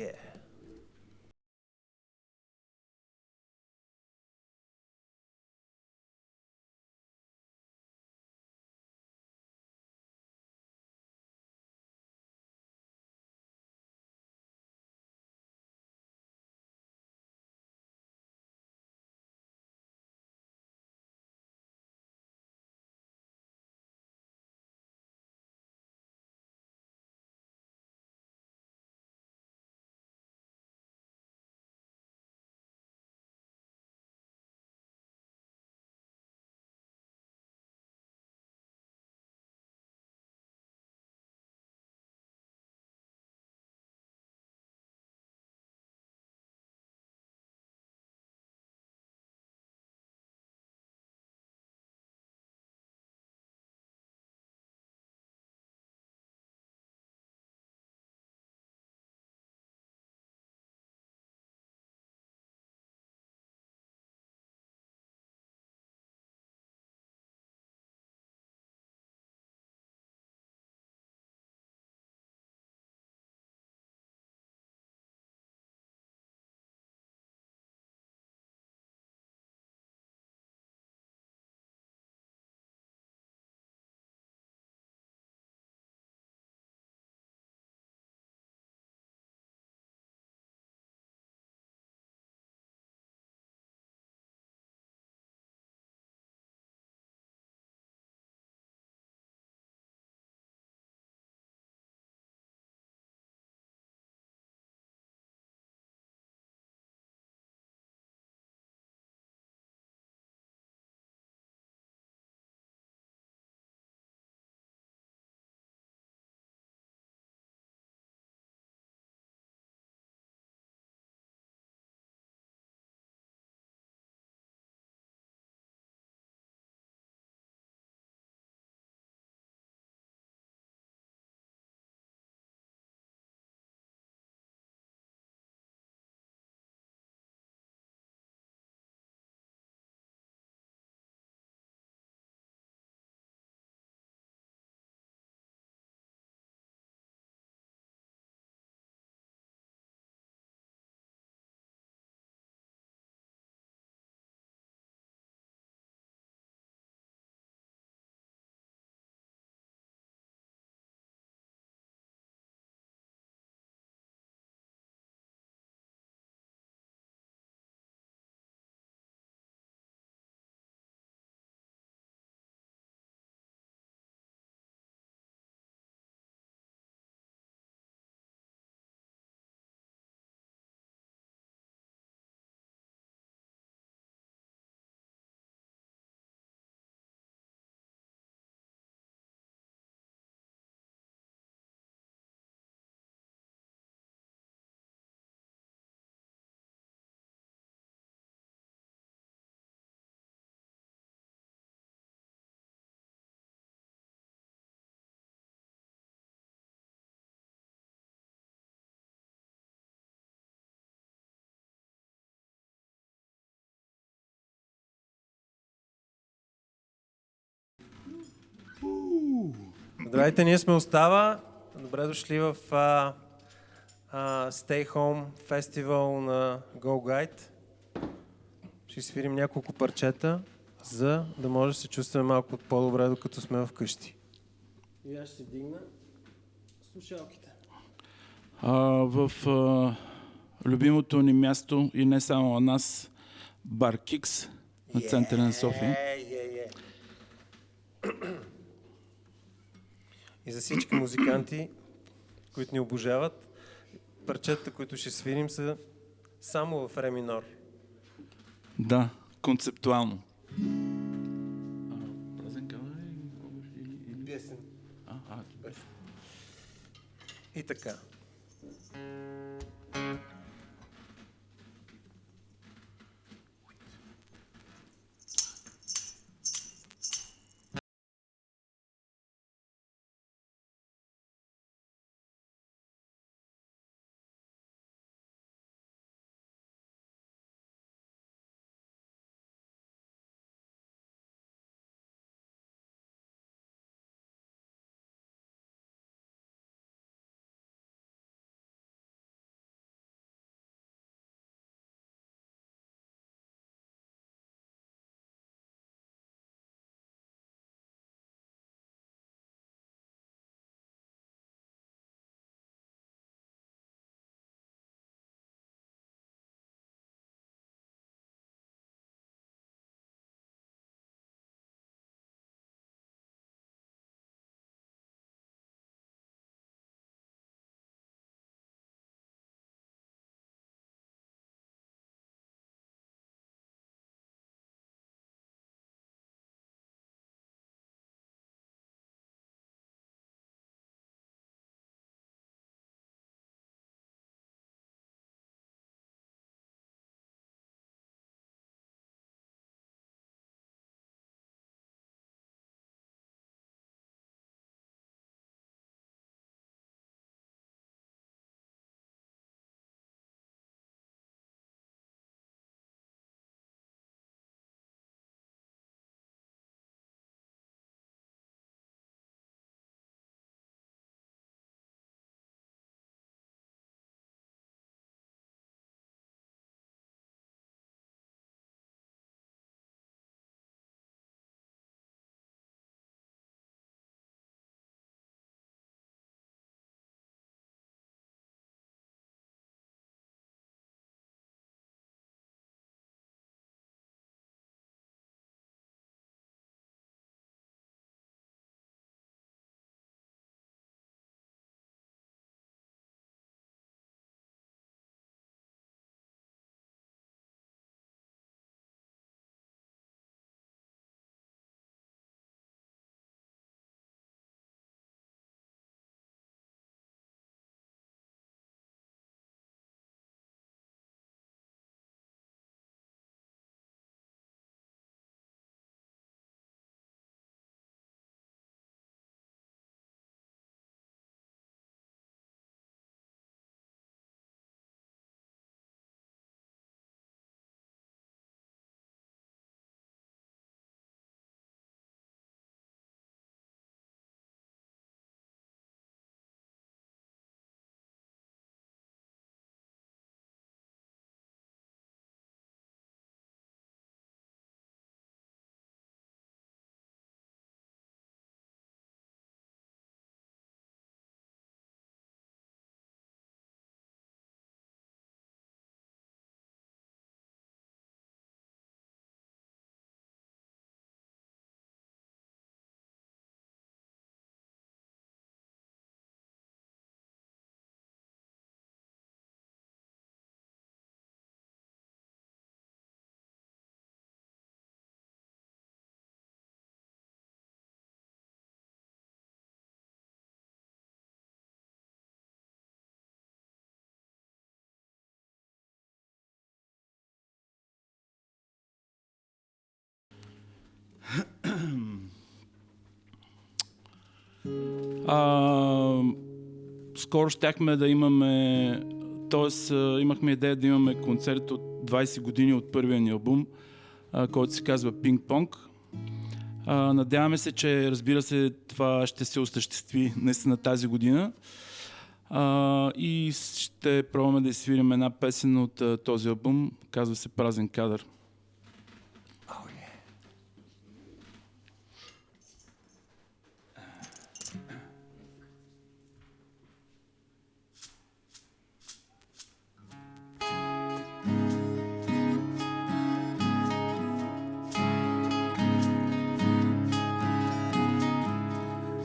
Yeah. Здравейте, ние сме Остава. Добре дошли в Stay Home фестивал на Go Guide. Ще свирим няколко парчета, за да може да се чувстваме малко по-добре, докато сме вкъщи. И аз ще си дигна слушалките. В любимото ни място и не само на нас, Бар Кикс на центъра на София. И за всички музиканти, които ни обожават, парчетата, които ще свирим, са само в ре минор. Да, концептуално. Песен. И така. Скоро щяхме да имаме, т.е. имахме идея да имаме концерт от 20 години от първия ни албум, който се казва Ping Pong. Надяваме се, че разбира се това ще се осъществи наистина тази година. И ще пробваме да изсвирим една песен от този албум, казва се Празен кадър.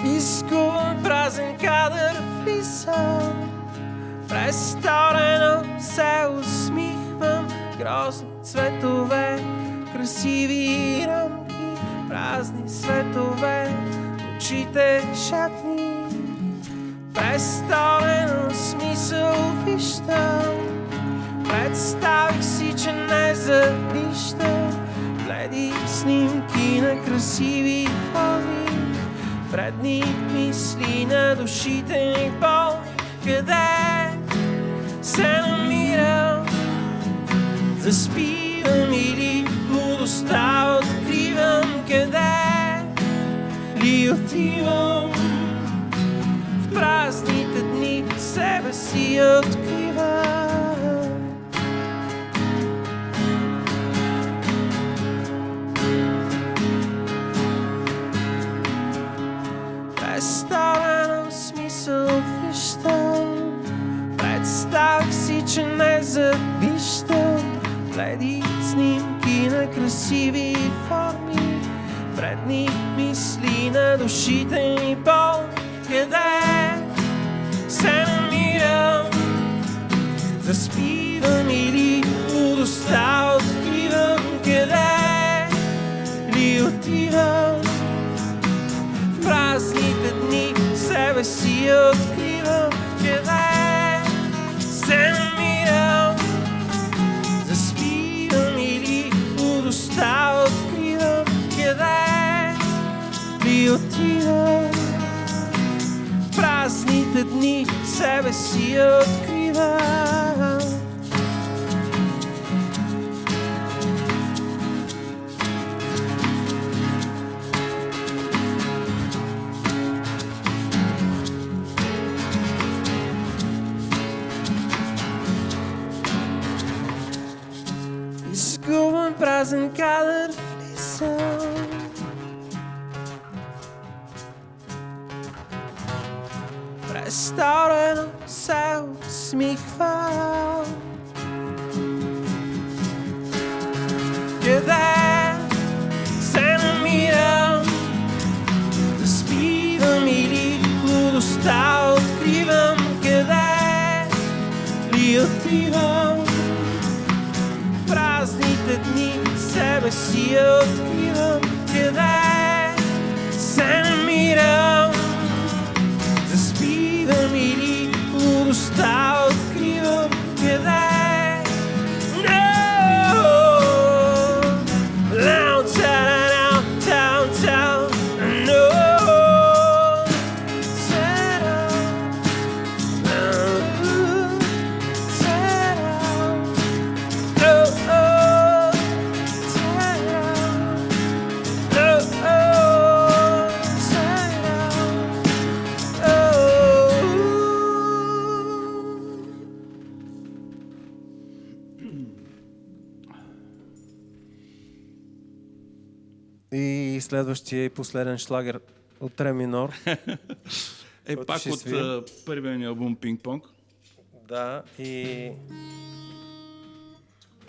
Изгубен празен кадър влизам, през сторено се усмихвам, грозни цветове, красиви рамки, празни светове, очите шатни. През сторено смисъл виждам, представих си, че не завиждам, бледи снимки на красиви форми, вредни мисли на душите ни болни. Къде се намирам? Заспивам или лудостта откривам? Къде ли отивам? В празните дни себе си откривам. Представен смисъл виждам, представих си, че не завиждам, бледи снимки на красиви форми, вредни мисли на душите ни болни. Къде се намирам? Заспивам или лудостта откривам? Къде ли отивам? В празните дни себе си откривам. Къде се намирам? Заспивам или лудостта откривам? Къде ли отивам? В празните дни себе си откривам. Изгубен празен кадър влизам, престорено се усмихвам. Къде се намирам? Заспивам или лудостта откривам? Къде ли отивам? Празните дни себе си откривам. Къде се намирам? Заспивам или лудостта откривам? Къде? И следващия и последен шлагер от ре минор. Пак от първия ни албум Ping Pong. Да, и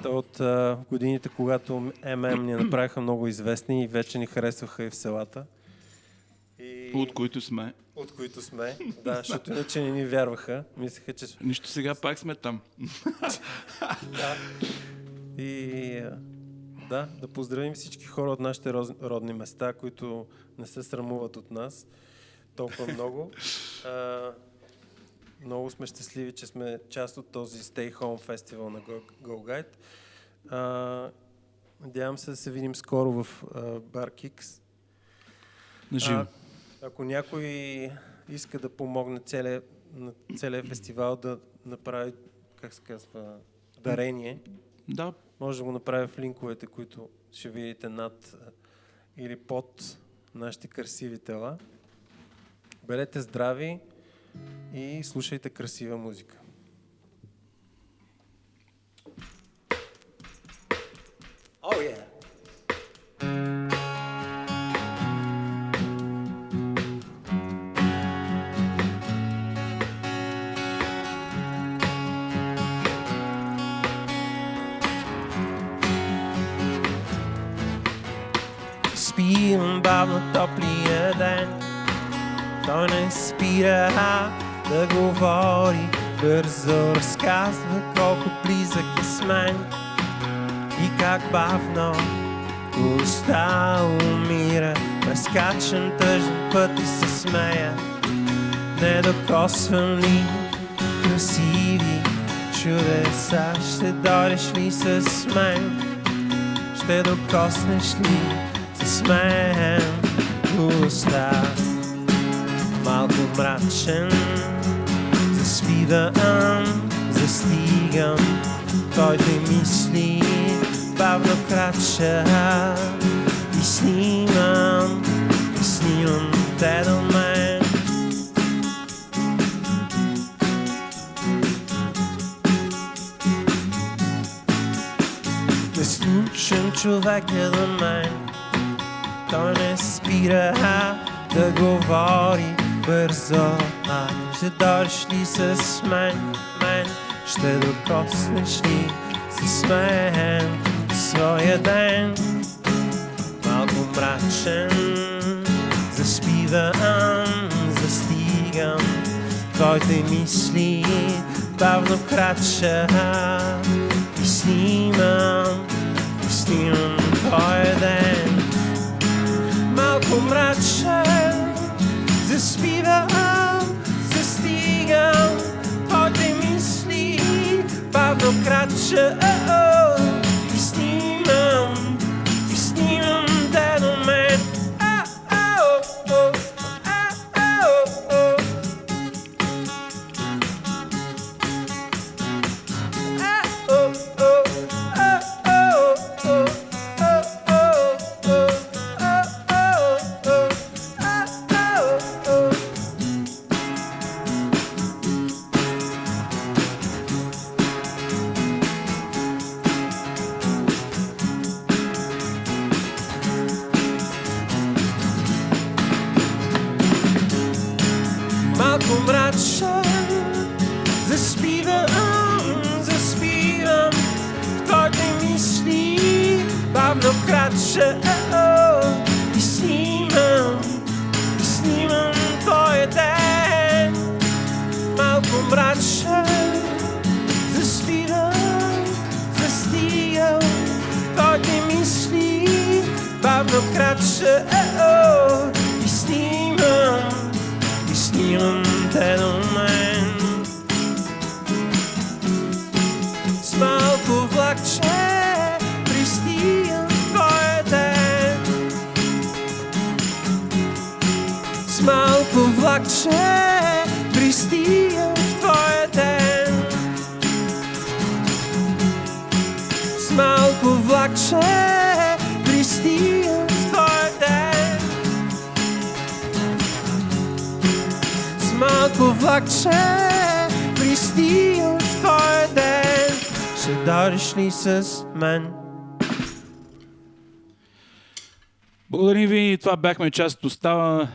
от годините, когато ММ ни направиха много известни и вече ни харесваха и в селата. От които сме. От които сме, да, защото иначе не ни вярваха. Мислеха, че... Нищо, сега пак сме там. Да. И да поздравим всички хора от нашите родни места, които не се срамуват от нас толкова много. Много сме щастливи, че сме част от този Stay Home фестивал на Go Guide. Надявам се да се видим скоро в Бар Кикс. Наживо. Ако някой иска да помогне на целия фестивал да направи, как се казва, дарение, Да, може да го направи в линковете, които ще видите над или под нашите красиви тела. Бъдете здрави и слушайте красива музика. Oh yeah! Спим бавно топлия ден, той не спира да говори, бързо разказва колко близък е с мен и как бавно уста умира. Разкачан тъжен път и се смея, недокосвани красиви чудеса. Ще дойдеш ли с мен? Ще докоснеш ли с мен уста? Малко мрачен, заспивам, застигам, твоите мисли бавно крача и снимам те до мен. Не слушам човека до мен, той не спира да говори бързо. Ще дойдеш ли с мен? Ще докоснеш ли с мен своя ден? Малко мрачен, заспивам, застигам, твоите мисли бавно крача и снимам твоя ден. Малко мрачен, заспивам, застигам, твоите мисли бавно крача и снимам те до мен. Малко мрачен, заспивам, твоите мисли бавно крача и снимам твоя ден. Малко мрачен, заспивам, застигам, твоите мисли бавно крача и снимам те до мен. С малко влакче пристигам твоя ден. С малко влакче пристигам твоя ден. С малко влакче пристигам твоя ден. Малко влакче пристигам в твоя ден. Ще дойдеш ли с мен? благодарим ви. Това бяхме част от Остава.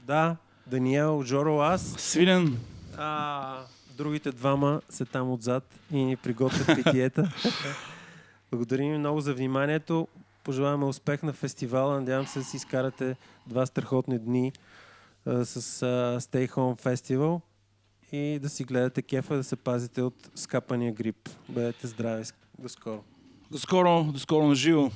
Да, Даниел, Жоро, аз. Свилен. Другите двама са там отзад и ни приготвят питиета. Благодарим ви много за вниманието. Пожелаваме успех на фестивала. Надявам се да си изкарате 2 страхотни дни с Stay Home Festival и да си гледате кефа, да се пазите от скапания грип. Бъдете здрави. До скоро. До скоро на живо.